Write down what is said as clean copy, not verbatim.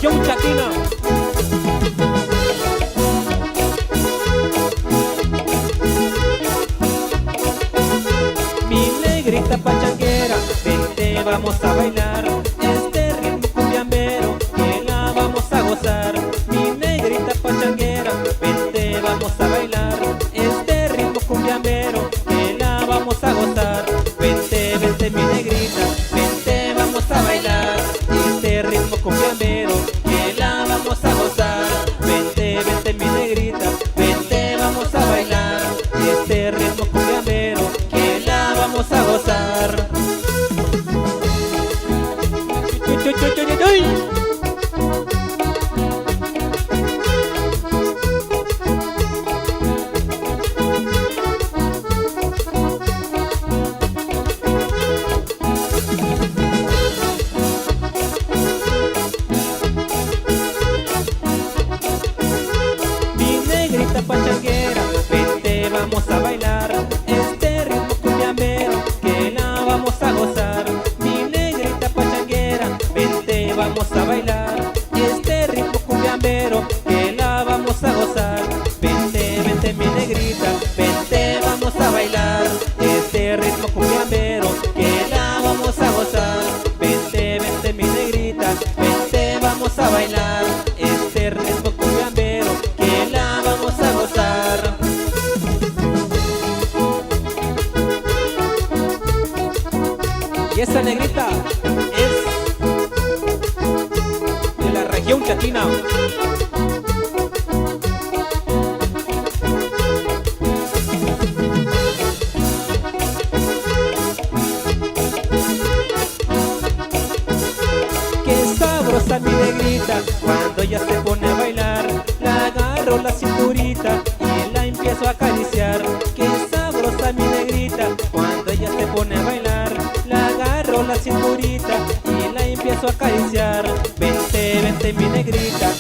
región chaquina. Mi negrita pachanguera, vente, vamos a bailar este ritmo cumbiambero que la vamos a gozar. Mi negrita pachanguera, vente, vamos a bailar este ritmo cumbiambero que la vamos a gozar. Vente, vente mi negrita, vente, vamos a bailar este ritmo cumbiambero que la vamos a gozar. Vente, vente mi negrita, vente, vamos a bailar este ritmo cumbiambero que la vamos a gozar. Mi negrita pachanguera, vente, vamos a bailar este ritmo cumbiambero que la vamos a gozar. Mi negrita pachanguera, vente, vamos a bailar este ritmo cumbiambero que la vamos a gozar. Vente, vente mi negrita, vente, vamos a bailar este ritmo cumbiambero que la vamos a gozar. Vente, vente mi negrita, vente, vamos a bailar este ritmo cumbiambero que la vamos a gozar. Y esa negrita es de la región chaquina. Qué sabrosa mi negrita, cuando ella se pone a bailar, la agarro la cinturita y la empiezo a acariciar. Qué sabrosa mi negrita, cuando ella se pone a bailar, la agarro la cinturita y la empiezo a acariciar. Vente, vente mi negrita,